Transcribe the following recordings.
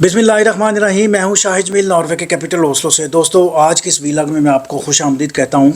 बिस्मिल्लाहिर्रहमानिर्रहीम। मैं हूं शाहिद जमील नॉर्वे के कैपिटल ओस्लो से। दोस्तों, आज के इस वीलॉग में मैं आपको खुश आमदीद कहता हूं।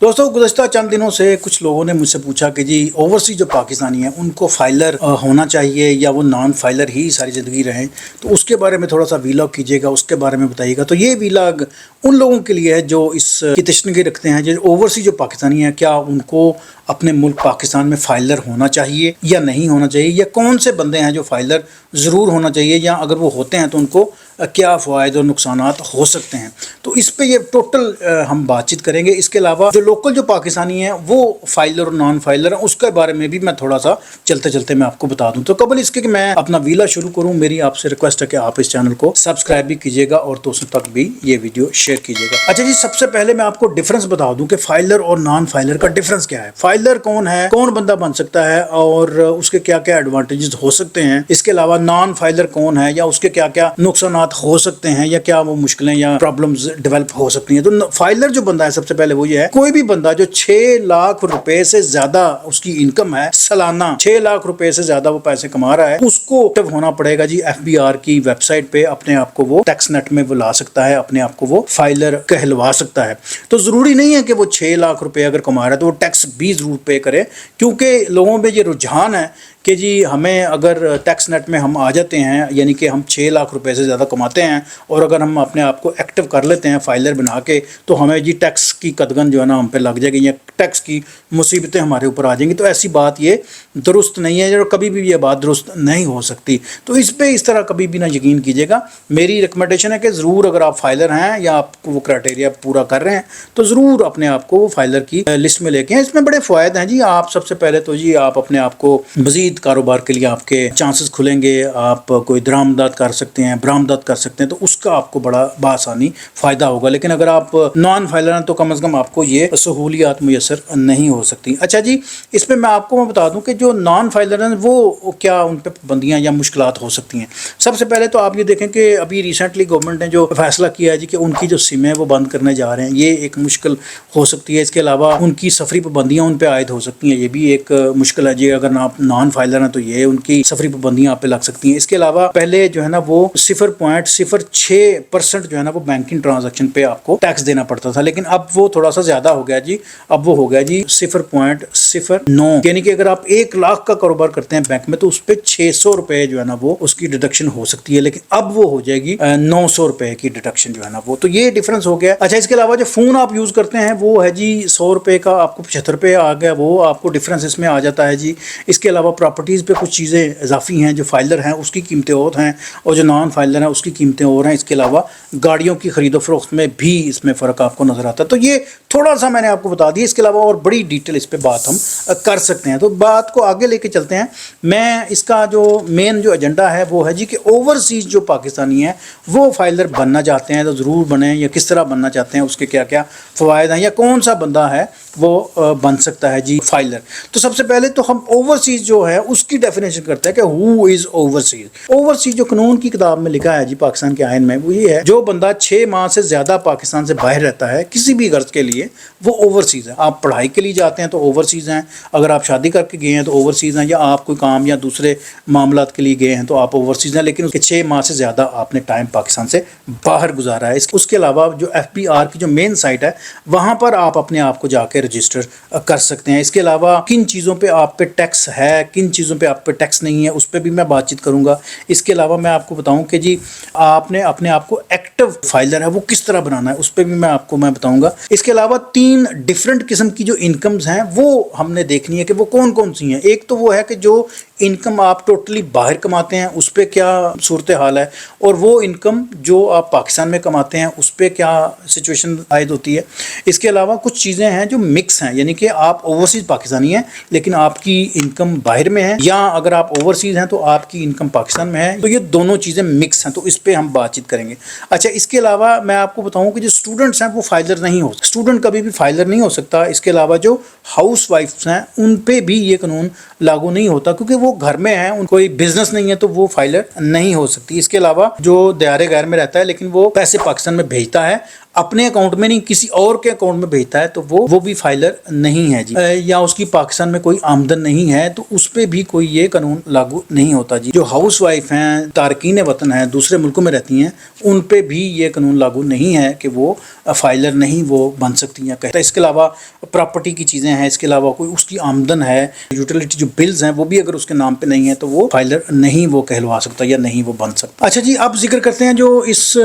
दोस्तों, गुज़श्ता चंद दिनों से कुछ लोगों ने मुझसे पूछा कि जी ओवरसीज जो पाकिस्तानी हैं उनको फाइलर होना चाहिए या वो नॉन फाइलर ही सारी ज़िंदगी रहें, तो उसके बारे में थोड़ा सा वीलॉग कीजिएगा, उसके बारे में बताइएगा। तो ये वीलॉग उन लोगों के लिए है जो इसकी तशनीकी रखते हैं, जो ओवरसीज जो पाकिस्तानी हैं क्या उनको अपने मुल्क पाकिस्तान में फाइलर होना चाहिए या नहीं होना चाहिए, या कौन से बंदे हैं जो फाइलर ज़रूर होना चाहिए, या अगर वो होते हैं तो उनको क्या फ़वाइद और नुकसानात हो सकते हैं। तो इस पे ये टोटल हम बातचीत करेंगे। इसके अलावा जो लोकल जो पाकिस्तानी हैं वो फाइलर और नॉन फाइलर हैं, उसके बारे में भी मैं थोड़ा सा चलते चलते मैं आपको बता दूं। तो कबल इसके कि मैं अपना वीला शुरू करूं, मेरी आपसे रिक्वेस्ट है कि आप इस चैनल को सब्सक्राइब भी कीजिएगा और दोस्तों तक भी ये वीडियो शेयर कीजिएगा। अच्छा जी, सबसे पहले मैं आपको डिफरेंस बता दूं कि फाइलर और नॉन फाइलर का डिफरेंस क्या है। फाइलर कौन है, कौन बंदा बन सकता है और उसके क्या क्या एडवांटेजेस हो सकते हैं। इसके अलावा नॉन फाइलर कौन है या उसके क्या क्या नुकसानात हो सकते हैं, या क्या वो मुश्किलें या प्रॉब्लम्स डेवलप हो सकती हैं। तो फाइलर जो बंदा है, सबसे पहले वो ये है, कोई भी बंदा जो 6 लाख रुपए से ज्यादा उसकी इनकम है सालाना, 6 लाख रुपए से ज्यादा वो पैसे कमा रहा है, उसको एक्टिव होना पड़ेगा जी FBR की वेबसाइट पे। अपने आप को वो टैक्स नेट में बुला सकता है, अपने आप को वो फाइलर कहलवा सकता है। तो जरूरी नहीं है कि वो 6 लाख रुपए अगर कमा रहा है तो वो टैक्स भी जरूर पे करे, क्योंकि लोगों में ये रुझान है कि जी हमें अगर टैक्स नेट में हम आ जाते हैं, यानी कि हम 6 लाख रुपए से ज़्यादा कमाते हैं और अगर हम अपने आप को एक्टिव कर लेते हैं फाइलर बना के, तो हमें जी टैक्स की कदगन जो है ना हम पे लग जाएगी, या टैक्स की मुसीबतें हमारे ऊपर आ जाएंगी। तो ऐसी बात ये दुरुस्त नहीं है, और कभी भी ये बात दुरुस्त नहीं हो सकती। तो इस पर इस तरह कभी भी ना यकीन कीजिएगा। मेरी रिकमेंडेशन है कि ज़रूर अगर आप फाइलर हैं या आप वो क्राइटेरिया पूरा कर रहे हैं तो ज़रूर अपने आप को वो फाइलर की लिस्ट में लेके आएं। इसमें बड़े फ़ायदे हैं जी। आप सबसे पहले तो जी आप अपने आप को मज़ीद कारोबार के लिए आपके चांसेस खुलेंगे, आप कोई दरामदात कर सकते हैं, बरामदात कर सकते हैं, तो उसका आपको बड़ा बासानी फ़ायदा होगा। लेकिन अगर आप नॉन फाइलर हैं तो कम अज़ कम आपको ये सहूलियात मुयसर नहीं हो सकती। अच्छा जी, इस पर मैं आपको बता दूं कि जो नॉन फाइलर हैं वो क्या उन पर पाबंदियाँ या मुश्किलात हो सकती हैं। सबसे पहले तो आप ये देखें कि अभी रिसेंटली गवर्नमेंट ने जो फैसला किया है जी कि उनकी जो सिम है वो बंद करने जा रहे हैं, ये एक मुश्किल हो सकती है। इसके अलावा उनकी सफरी पाबंदियाँ उन पर आयद हो सकती हैं, ये भी एक मुश्किल है जी। अगर आप नॉन फाइलर हैं तो ये उनकी सफरी पाबंदियां आप पे लग सकती हैं। इसके अलावा पहले जो है ना वो 0.06% जो है ना वो बैंकिंग ट्रांजैक्शन पे आपको टैक्स देना पड़ता था, लेकिन अब वो थोड़ा सा ज्यादा हो गया जी। अब वो हो गया जी 0.09, यानी कि अगर आप 1 लाख का कारोबार करते हैं बैंक में तो उस पर 600 रुपए जो है ना वो उसकी डिडक्शन हो सकती है, लेकिन अब वो हो जाएगी 900 रुपए की डिडक्शन जो है ना वो। तो ये डिफरेंस हो गया। अच्छा, इसके अलावा जो फोन आप यूज करते हैं वो है जी 100 रुपए का, आपको 75 रुपए आ गया, वो आपको डिफरेंस इसमें आ जाता है जी। इसके अलावा प्रॉपर्टीज़ पे कुछ चीज़ें इजाफी हैं, जो फाइलर हैं उसकी कीमतें और हैं और जो नॉन फाइलर हैं उसकी कीमतें और हैं। इसके अलावा गाड़ियों की खरीदो फरोख्त में भी इसमें फ़र्क आपको नज़र आता है। तो ये थोड़ा सा मैंने आपको बता दिया। इसके अलावा और बड़ी डिटेल इस पर बात हम कर सकते हैं। तो बात को आगे लेके चलते हैं। मैं इसका जो मेन जो एजेंडा है वो है जी कि ओवरसीज जो पाकिस्तानी हैं वो फाइलर बनना चाहते हैं तो ज़रूर बने, या किस तरह बनना चाहते हैं, उसके क्या क्या फ़वायद हैं, या कौन सा बंदा है वो बन सकता है जी फाइलर। तो सबसे पहले तो हम ओवरसीज जो है उसकी डेफिनेशन करते हैं कि हु इज़ ओवरसीज। ओवरसीज जो कानून की किताब में लिखा है जी पाकिस्तान के आइन में, वो ये है जो बंदा 6 माह से ज़्यादा पाकिस्तान से बाहर रहता है किसी भी गर्ज के लिए, वो ओवरसीज है। आप पढ़ाई के लिए जाते हैं तो ओवरसीज हैं, अगर आप शादी करके गए हैं तो ओवरसीज हैं, या आप कोई काम या दूसरे मामलात के लिए गए हैं तो आप ओवरसीज हैं, लेकिन उसके 6 माह से ज़्यादा आपने टाइम पाकिस्तान से बाहर गुजारा है। उसके अलावा जो FBR की जो मेन साइट है वहाँ पर आप अपने आप को जाके रजिस्टर कर सकते हैं। इसके अलावा किन चीज़ों पे आप पे टैक्स है, किन चीज़ों पे आप पे टैक्स नहीं है, उस पर भी मैं बातचीत करूंगा। इसके अलावा मैं आपको बताऊं कि जी आपने अपने आप को एक्टिव फाइलर है वो किस तरह बनाना है, उस पर भी मैं बताऊंगा। इसके अलावा 3 डिफरेंट किस्म की जो इनकम्स हैं वो हमने देखनी है कि वो कौन कौन सी हैं। एक तो वो है कि जो इनकम आप टोटली बाहर कमाते हैं उस पर क्या सूरत हाल है, और वो इनकम जो आप पाकिस्तान में कमाते हैं उस पर क्या सिचुएशन आयद होती है। इसके अलावा कुछ चीज़ें हैं जो मिक्स हैं, यानी कि आप ओवरसीज पाकिस्तानी हैं लेकिन आपकी इनकम बाहर में है, या अगर आप ओवरसीज हैं तो आपकी इनकम पाकिस्तान में है। तो ये दोनों चीज़ें मिक्स हैं, तो इस पर हम बातचीत करेंगे। अच्छा, इसके अलावा मैं आपको बताऊं कि जो स्टूडेंट्स हैं वो फाइलर नहीं हो सकते, स्टूडेंट कभी भी फाइलर नहीं हो सकता। इसके अलावा जो हाउस वाइफ्स हैं उन पे भी ये कानून लागू नहीं होता, क्योंकि वो घर में है, उन कोई बिजनेस नहीं है तो वो फाइलर नहीं हो सकती। इसके अलावा जो दियारे गैर में रहता है लेकिन वो पैसे पाकिस्तान में भेजता है, اپنے اکاؤنٹ میں نہیں کسی اور کے اکاؤنٹ میں بھیجتا ہے تو وہ بھی فائلر نہیں ہے جی، یا اس کی پاکستان میں کوئی آمدن نہیں ہے تو اس پہ بھی کوئی یہ قانون لاگو نہیں ہوتا جی۔ جو ہاؤس وائف ہیں، تارکین وطن ہیں، دوسرے ملکوں میں رہتی ہیں، ان پہ بھی یہ قانون لاگو نہیں ہے کہ وہ فائلر نہیں وہ بن سکتی ہیں۔ کہتا ہے اس کے علاوہ پراپرٹی کی چیزیں ہیں، اس کے علاوہ کوئی اس کی آمدن ہے، یوٹیلیٹی جو بلز ہیں وہ بھی اگر اس کے نام پہ نہیں ہے تو وہ فائلر نہیں وہ کہلوا سکتا یا نہیں وہ بن سکتا۔ اچھا جی، اب ذکر کرتے ہیں جو اس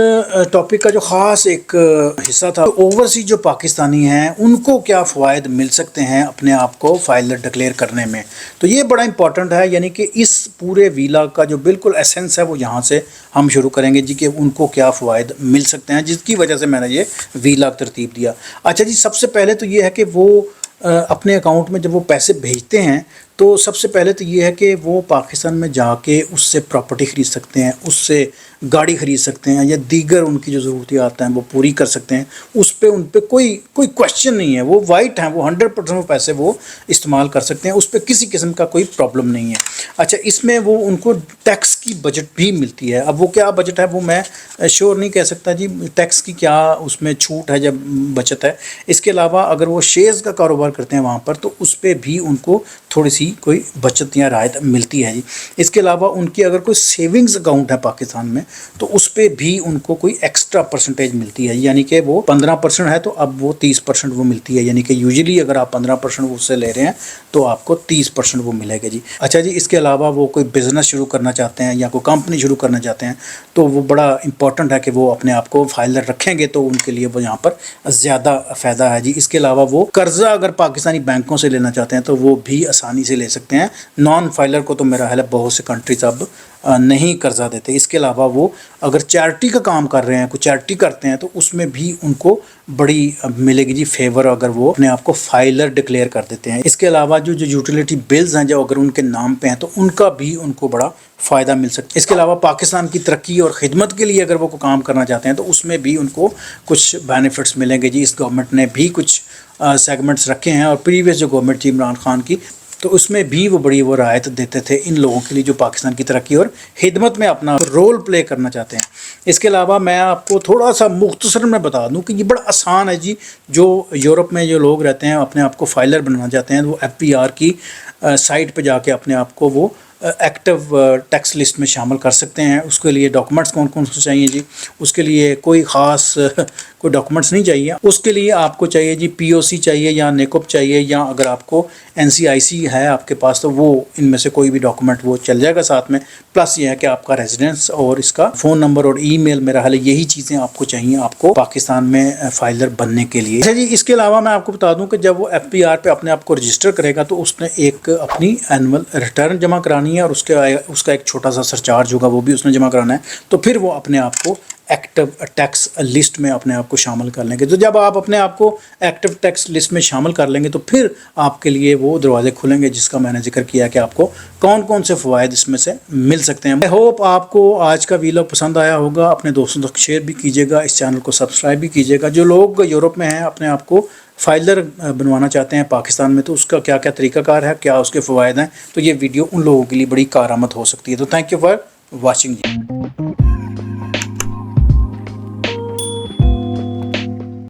ٹاپک کا جو خاص ایک حصہ تھا، اوورسیز جو پاکستانی ہیں ان کو کیا فوائد مل سکتے ہیں اپنے آپ کو فائلر ڈکلیئر کرنے میں۔ تو یہ بڑا امپورٹنٹ ہے، یعنی کہ اس پورے ویلاگ کا جو بالکل ایسنس ہے وہ یہاں سے ہم شروع کریں گے جی، کہ ان کو کیا فوائد مل سکتے ہیں، جس کی وجہ سے میں نے یہ ویلاگ ترتیب دیا۔ اچھا جی، سب سے پہلے تو یہ ہے کہ وہ اپنے اکاؤنٹ میں جب وہ پیسے بھیجتے ہیں تو سب سے پہلے تو یہ ہے کہ وہ پاکستان میں جا کے اس سے پراپرٹی خرید سکتے ہیں، اس سے گاڑی خرید سکتے ہیں، یا دیگر ان کی جو ضروریات ہیں وہ پوری کر سکتے ہیں۔ اس پہ ان پہ کوئی کویشچن نہیں ہے، وہ وائٹ ہیں، وہ 100% وہ پیسے وہ استعمال کر سکتے ہیں، اس پہ کسی قسم کا کوئی پرابلم نہیں ہے۔ اچھا، اس میں وہ ان کو ٹیکس کی بجٹ بھی ملتی ہے۔ اب وہ کیا بجٹ ہے وہ میں شور نہیں کہہ سکتا جی، ٹیکس کی کیا اس میں چھوٹ ہے جب بچت ہے۔ اس کے علاوہ اگر وہ شیئرز کا کاروبار کرتے ہیں وہاں پر تو اس پہ بھی ان کو تھوڑی سی کوئی بچت یا رعایت ملتی ہے جی۔ اس کے علاوہ ان کی اگر کوئی سیونگز اکاؤنٹ ہے پاکستان میں تو اس پہ بھی ان کو کوئی ایکسٹرا پرسنٹیج ملتی ہے، یعنی کہ وہ 15% ہے تو اب وہ 30% وہ ملتی ہے، یعنی کہ یوزلی اگر آپ 15% اس سے لے رہے ہیں تو آپ کو 30% وہ ملے گا جی۔ اچھا جی، اس کے علاوہ وہ کوئی بزنس شروع کرنا چاہتے ہیں یا کوئی کمپنی شروع کرنا چاہتے ہیں تو وہ بڑا امپورٹنٹ ہے کہ وہ اپنے آپ کو فائلر رکھیں گے تو ان کے لیے وہ یہاں پر زیادہ فائدہ ہے جی۔ اس کے علاوہ وہ قرضہ اگر پاکستانی بینکوں سے لینا چاہتے ہیں تو وہ بھی آسانی سے لے سکتے ہیں۔ نان فائلر کو تو میرا خیال ہے بہت سے کنٹریز اب نہیں قرضہ دیتے۔ اس کے علاوہ وہ اگر چیریٹی کا کام کر رہے ہیں، کوئی چیریٹی کرتے ہیں تو اس میں بھی ان کو بڑی ملے گی جی فیور اگر وہ اپنے آپ کو فائلر ڈکلیئر کر دیتے ہیں۔ اس کے علاوہ جو یوٹیلیٹی بلز ہیں جو اگر ان کے نام پہ ہیں تو ان کا بھی ان کو بڑا فائدہ مل سکتا ہے۔ اس کے علاوہ پاکستان کی ترقی اور خدمت کے لیے اگر وہ کام کرنا چاہتے ہیں تو اس میں بھی ان کو کچھ بینیفٹس ملیں گے جی۔ اس گورنمنٹ نے بھی کچھ سیگمنٹس رکھے ہیں، اور پریویس جو گورنمنٹ تھی عمران خان کی تو اس میں بھی وہ بڑی وہ رعایت دیتے تھے ان لوگوں کے لیے جو پاکستان کی ترقی اور خدمت میں اپنا رول پلے کرنا چاہتے ہیں۔ اس کے علاوہ میں آپ کو تھوڑا سا مختصر میں بتا دوں کہ یہ بڑا آسان ہے جی۔ جو یورپ میں جو لوگ رہتے ہیں اپنے آپ کو فائلر بنانا چاہتے ہیں وہ FBR کی سائٹ پہ جا کے اپنے آپ کو وہ ایکٹیو ٹیکس لسٹ میں شامل کر سکتے ہیں۔ اس کے لیے ڈاکومنٹس کون کون سے چاہیے جی؟ اس کے لیے کوئی خاص کوئی ڈاکومنٹس نہیں چاہیے، اس کے لیے آپ کو چاہیے جی POC چاہیے یا نیکوپ چاہیے، یا اگر آپ کو NCIC ہے آپ کے پاس تو وہ ان میں سے کوئی بھی ڈاکومنٹ وہ چل جائے گا ساتھ میں۔ پلس یہ ہے کہ آپ کا ریزیڈنس اور اس کا فون نمبر اور ای میل، میرا حال یہی چیزیں آپ کو چاہیے آپ کو پاکستان میں فائلر بننے کے لیے۔ اچھا جی، اس کے علاوہ میں آپ کو بتا دوں کہ جب وہ FBR پہ اپنے آپ کو رجسٹر کرے گا تو اس نے ایک اپنی اینول ریٹرن جمع کرانی ہے، اور اس کا ایک چھوٹا سا سرچارج ہوگا وہ بھی اس نے جمع کرانا ہے، تو پھر وہ اپنے آپ کو ایکٹیو ٹیکس لسٹ میں اپنے آپ کو شامل کر لیں گے۔ تو جب آپ اپنے آپ کو ایکٹیو ٹیکس لسٹ میں شامل کر لیں گے تو پھر آپ کے لیے وہ دروازے کھلیں گے جس کا میں نے ذکر کیا کہ آپ کو کون کون سے فوائد اس میں سے مل سکتے ہیں۔ آئی ہوپ آپ کو آج کا ویلاگ پسند آیا ہوگا، اپنے دوستوں تک شیئر بھی کیجیے گا، اس چینل کو سبسکرائب بھی کیجیے گا۔ جو لوگ یورپ میں ہیں اپنے آپ کو فائلر بنوانا چاہتے ہیں پاکستان میں تو اس کا کیا کیا طریقہ کار ہے، کیا اس کے فوائد ہیں، تو یہ ویڈیو ان لوگوں کے لیے بڑی کارآمد ہو سکتی ہے۔ تو thank you for watching G.